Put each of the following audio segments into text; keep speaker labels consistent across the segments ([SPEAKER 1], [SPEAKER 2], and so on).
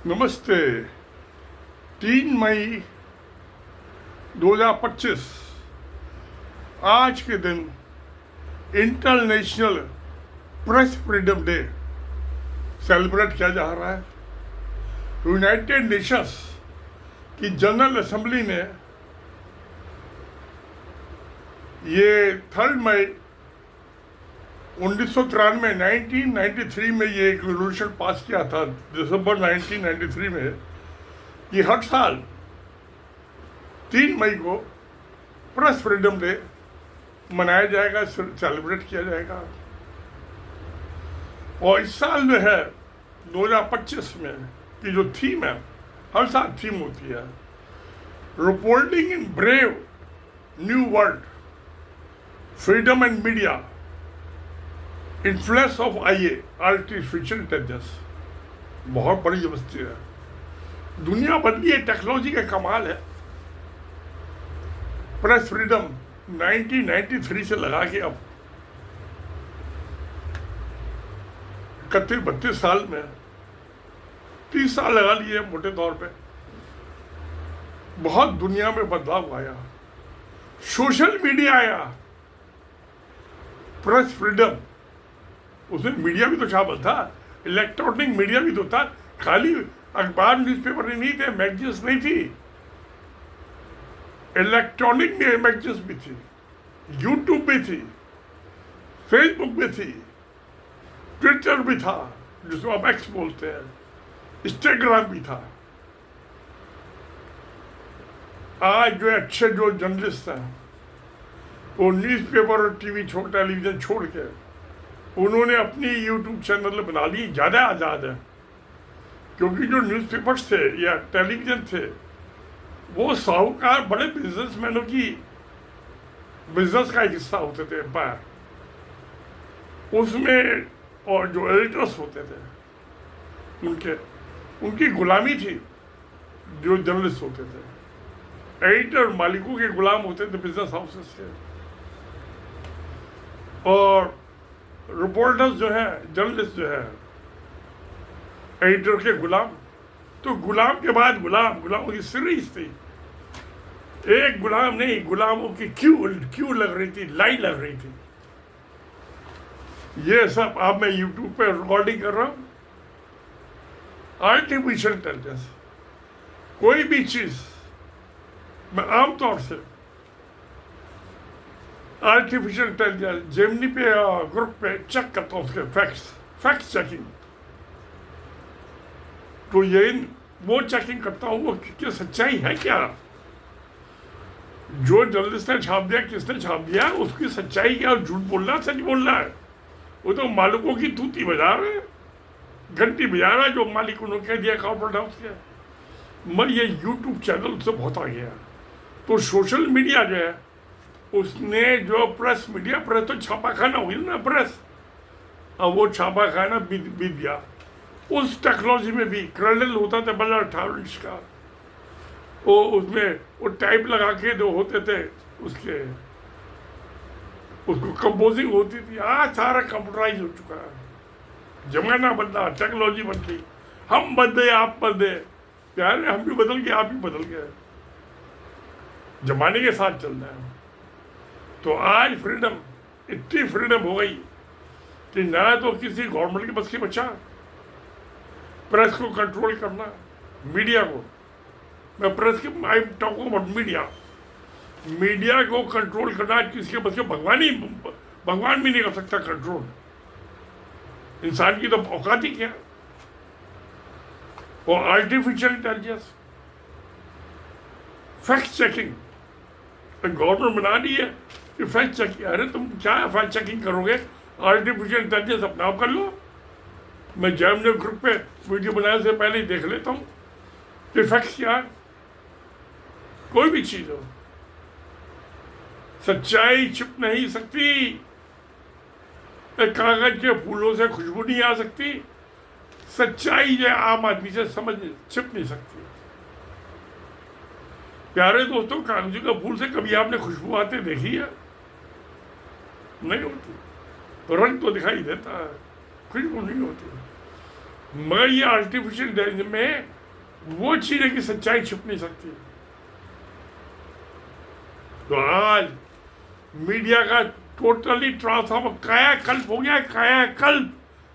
[SPEAKER 1] नमस्ते। 3 मई 2025 आज के दिन international press freedom day celebrate किया जा रहा है। यूनाइटेड नेशंस की जनरल असेंबली ने ये 3 मई 1993 में ये एक रेजोल्यूशन पास किया था, दिसंबर 1993 में, कि हर साल 3 मई को प्रेस फ्रीडम डे मनाया जाएगा, सेलिब्रेट किया जाएगा। और इस साल जो है 2025 में की जो थीम है, हर साल थीम होती है, reporting in brave new world, freedom and media, influence of IA, artificial intelligence. बहुत बड़ी व्यवस्था है, दुनिया बदली है, टेक्नोलॉजी का कमाल है। प्रेस फ्रीडम 1993 से लगा के अब 31-32 साल में 30 साल लगा लिए मोटे तौर पे। बहुत दुनिया में बदलाव आया, सोशल मीडिया आया, प्रेस फ्रीडम, उसमें मीडिया भी तो शामिल था, इलेक्ट्रॉनिक मीडिया भी तो था, खाली अखबार न्यूज़पेपर नहीं थे, मैगजीन्स नहीं थी, इलेक्ट्रॉनिक मैगजीन्स भी थी, यूट्यूब भी थी, फेसबुक भी थी, ट्विटर भी था जिसको आप एक्स बोलते हैं, इंस्टाग्राम भी था। आज जो अच्छे जो जर्नलिस्ट हैं वो न्यूज़पेपर और टेलीविज़न छोड़ के उन्होंने अपनी यूट्यूब चैनल बना ली, ज़्यादा आज़ाद है। क्योंकि जो न्यूज़पेपर्स थे या टेलीविज़न थे वो साहूकार बड़े बिजनेसमैनों की बिजनेस का एक हिस्सा होते थे, एम्पायर, उसमें और जो एडिटर्स होते थे उनकी गुलामी थी। जो जर्नलिस्ट होते थे एडिटर मालिकों के गुलाम होते थे, बिजनेस हाउसेस के। और रिपोर्टर्स जो है, जर्नलिस्ट जो है, एडिटर के गुलाम। तो गुलाम के बाद गुलामों की सीरीज थी, एक गुलाम नहीं, गुलामों की क्यू लग रही थी, लाइन लग रही थी। ये सब अब मैं यूट्यूब पे रिकॉर्डिंग कर रहा हूं। आर्टिफिशियल इंटेलिजेंस, कोई भी चीज मैं आमतौर से आर्टिफिशियल इंटेलिजेंस जेमिनी पे या ग्रुप पे चेक करता हूँ, उसके फैक्ट चेकिंग। तो ये वो चेकिंग करता हूँ वो कि सच्चाई है क्या, जो जर्नलिस्ट ने छाप दिया, किसने छाप दिया, उसकी सच्चाई क्या, झूठ बोलना सच बोलना है। वो तो मालिकों की तूती बजा रहे हैं, घंटी बजा रहा है जो मालिक उन्होंने कह दिया कॉर्पोरेट हाउस के। मगर ये यूट्यूब चैनल उससे बहुत आ गया। तो सोशल मीडिया जो है उसने जो प्रेस मीडिया, प्रेस तो छापा खाना हुई ना प्रेस, अब वो छापा खाना बीत गया। उस टेक्नोलॉजी में भी कर्नल होता था बड़ा 18 इंच का, वो उसमें वो टाइप लगा के जो होते थे उसके, उसको कंपोजिंग होती थी। आज सारा कंप्यूटराइज हो चुका है, जमाना बदला, टेक्नोलॉजी बदली, हम बदले आप बदले, यार हम भी बदल गए, आप भी बदल गए, जमाने के साथ चल रहे हैं। तो आज फ्रीडम, इतनी फ्रीडम हो गई कि ना तो किसी गवर्नमेंट के बस की बचा प्रेस को कंट्रोल करना, मीडिया को, मैं प्रेस की आई टॉकिंग अबाउट मीडिया को कंट्रोल करना किसी के बस के, भगवान भी नहीं कर सकता कंट्रोल, इंसान की तो औकात ही क्या। और artificial intelligence, fact checking, government बना दी है कि फैक्ट चेकिंग, अरे तुम क्या फैक्ट चेकिंग करोगे, आर्टिफिशियल इंटेलिजेंस अपने आप कर लो। मैं जेमिनी ग्रुप पे वीडियो बनाने से पहले ही देख लेता हूँ कि फैक्ट क्या है। कोई भी चीज हो, सच्चाई छिप नहीं सकती, कागज के फूलों से खुशबू नहीं आ सकती, सच्चाई जो आम आदमी से समझ छिप नहीं सकती। प्यारे दोस्तों, कागज के फूल से कभी आपने खुशबू आते देखी है? नहीं होती, तो रंग तो दिखाई देता है, खुशबू नहीं होती। मगर ये आर्टिफिशियल इंटेलिजेंस में वो चीज है कि सच्चाई छुप नहीं सकती। तो आज मीडिया का टोटली ट्रांसफॉर्म कायाकल्प हो गया है।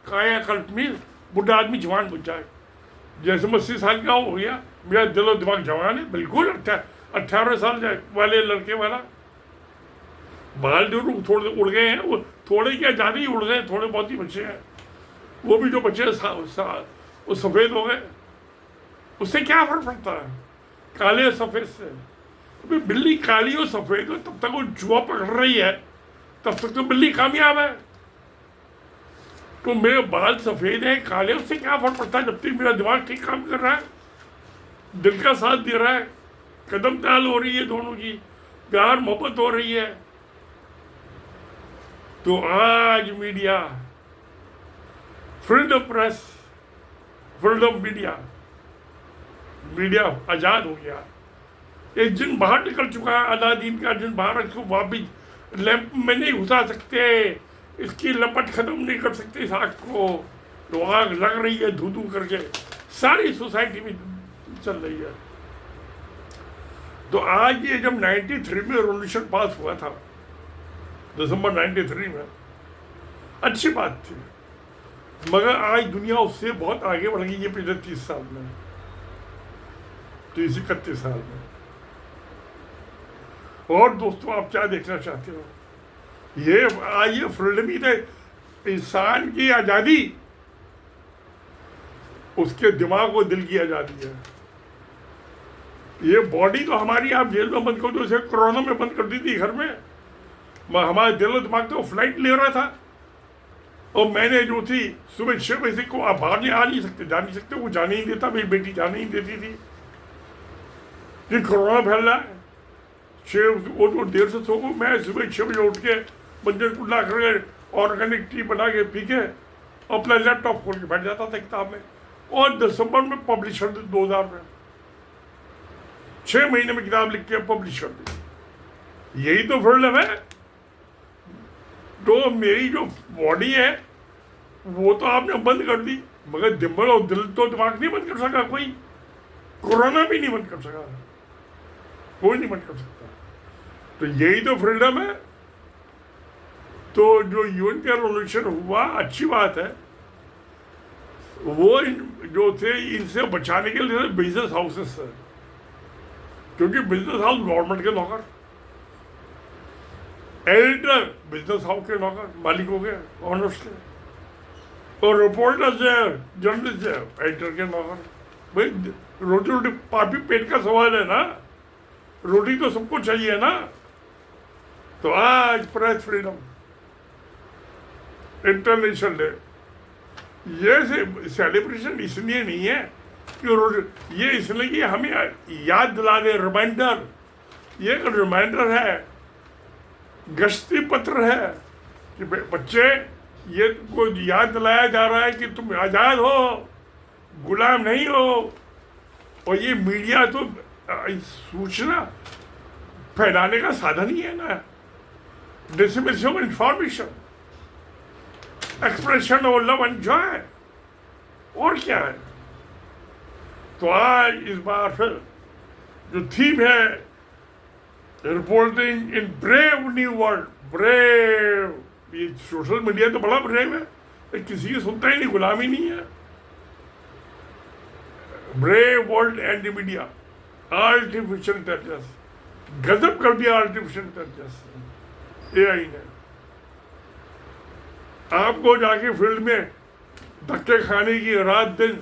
[SPEAKER 1] कायाकल्प में बुढ़ा आदमी जवान बुझ जाए, जैसे 80 साल का हो गया, मेरा दिलो दिमाग जवान है बिल्कुल। 18 साल वाले लड़के वाला बाल जो थोड़े उड़ गए हैं, वो थोड़े क्या ज़्यादा ही उड़ गए, थोड़े बहुत ही बच्चे हैं। वो भी जो बच्चे वो सफ़ेद हो गए, उससे क्या फर्क पड़ता है काले और सफ़ेद से? तो बिल्ली काली और सफ़ेद हो तब तक वो जुआ पकड़ रही है, तब तक तो बिल्ली कामयाब है। तो मेरे बाल सफ़ेद हैं काले, उससे क्या फर्क पड़ता है जब तक मेरा दिमाग ठीक काम कर रहा है, दिल का साथ दे रहा है, कदम ताल हो रही है दोनों की, प्यार मोहब्बत हो रही है। तो आज media, freedom press, freedom media आजाद हो गया। एक जिन बाहर निकल चुका है, अलादीन का जिन बाहर, इसको वापिस लैंप में नहीं घुसा सकते, इसकी लपट खत्म नहीं कर सकते इस आग को। तो आग लग रही है धू धू करके, सारी सोसाइटी में चल रही है। तो आज ये जब 93 में रेवोल्यूशन पास हुआ था, दिसंबर 93 में, अच्छी बात थी, मगर आज दुनिया उससे बहुत आगे बढ़ गई है पिछले 30 साल में, 30-31 साल में। और दोस्तों, आप क्या देखना चाहते हो? ये आज ये फ्रीडम ही थे, इंसान की आज़ादी, उसके दिमाग और दिल की आज़ादी है। ये बॉडी तो हमारी आप जेल में बंद कर दो, जैसे कोरोना में बंद कर दी थी घर में, हमारे दिल और दिमाग तो फ्लाइट ले रहा था। और मैंने जो थी सुबह 6 बजे को आप बाहर नहीं आ नहीं सकते, जा नहीं सकते, वो जाने ही देता, मेरी बेटी जाने ही देती थी कि कोरोना फैल रहा है। 6 वो तो देर से सो को, मैं सुबह 6 बजे उठ के मंजर कुल्ला करके ऑर्गेनिक टी बना के पी के अपना लैपटॉप खोल के बैठ जाता था किताब में। और दिसंबर में पब्लिश कर दी, 2000 में 6 महीने में किताब लिख के पब्लिश कर दी। यही तो फ्रीडम है। तो मेरी जो बॉडी है वो तो आपने बंद कर दी, मगर दिमाग और दिल तो दिमाग नहीं बंद कर सका कोई, कोरोना भी नहीं बंद कर सका, कोई नहीं बंद कर सकता। तो यही तो फ्रीडम है। तो जो यूएन का रेवोल्यूशन हुआ, अच्छी बात है। वो जो थे, इनसे बचाने के लिए बिजनेस हाउसेस है, क्योंकि बिजनेस हाउस गवर्नमेंट के नौकर, एडिटर बिजनेस हाउस के नौकर, मालिक हो गए, ऑनर्स के, और रिपोर्टर्स है, जर्नलिस्ट है, एडिटर के नौकर। भाई रोटी रोटी पापी पेट का सवाल है ना, रोटी तो सबको चाहिए ना। तो आज प्रेस फ्रीडम इंटरनेशनल डे, ये सेलिब्रेशन इसलिए नहीं है कि ये इसलिए कि हमें याद दिला दे, रिमाइंडर, ये एक रिमाइंडर है, गश्ती पत्र है कि बच्चे, ये तुमको याद दिलाया जा रहा है कि तुम आज़ाद हो, गुलाम नहीं हो। और ये मीडिया तो सूचना फैलाने का साधन ही है ना, dissemination of information, expression of love and joy, और क्या है। तो आज इस बार फिर जो थीम है, रिपोर्टिंग इन ब्रेव न्यू वर्ल्ड, ब्रेव, ये सोशल मीडिया तो बड़ा ब्रेव है, किसी की सुनता ही नहीं, गुलामी नहीं है। Brave world and media, artificial intelligence, गजब कर दिया आर्टिफिशियल इंटेलिजेंस, एआई ने। आपको जाके फील्ड में धक्के खाने की, रात दिन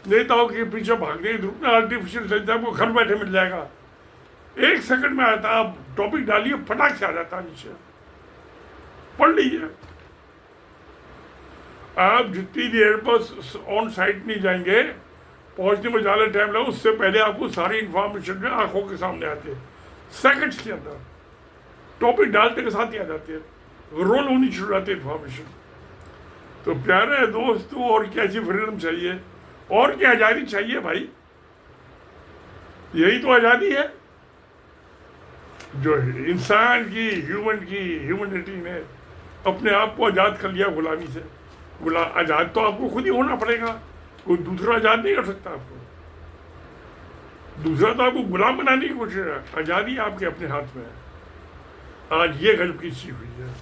[SPEAKER 1] नेताओं के पीछे भागने की जरूरत नहीं, आर्टिफिशियल इंटेलिजेंस आपको घर बैठे मिल जाएगा, 1 सेकंड में आता। आप टॉपिक डालिए, फटाक से आ जाता है नीचे, पढ़ लीजिए। आप जितनी देर पर ऑन साइट नहीं जाएंगे, पहुंचने में ज़्यादा टाइम लगा, उससे पहले आपको सारी इंफॉर्मेशन जो आंखों के सामने आती है, सेकंड्स के अंदर टॉपिक डालते के साथ ही आ जाती है, रोल होनी शुरू होती है इंफॉर्मेशन। तो प्यारे दोस्तों, और कैसी फ्रीडम चाहिए, और क्या आज़ादी चाहिए भाई? यही तो आज़ादी है जो इंसान की, ह्यूमनिटी ने अपने आप को आज़ाद कर लिया गुलामी से। आज़ाद तो आपको खुद ही होना पड़ेगा, कोई दूसरा आज़ाद नहीं कर सकता आपको। दूसरा तो आपको गुलाम बनाने की कोशिश है। आज़ादी आपके अपने हाथ में है। आज ये गजब की चीज हुई है।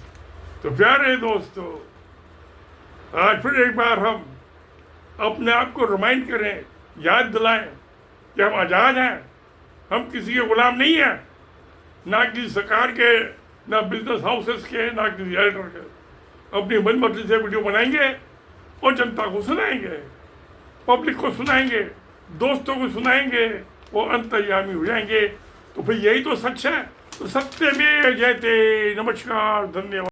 [SPEAKER 1] तो प्यारे दोस्तों, आज फिर एक बार हम अपने आप को रिमाइंड करें, याद दिलाएं कि हम आज़ाद हैं, हम किसी के गुलाम नहीं हैं, ना किसी सरकार के, ना बिजनेस हाउसेस के, ना किसी एडिटर के। अपनी मनमर्जी से वीडियो बनाएंगे और जनता को सुनाएंगे, पब्लिक को सुनाएंगे, दोस्तों को सुनाएंगे, वो अंतर्यामी हो जाएंगे। तो फिर यही तो सच है। तो सत्य में जयते। नमस्कार, धन्यवाद।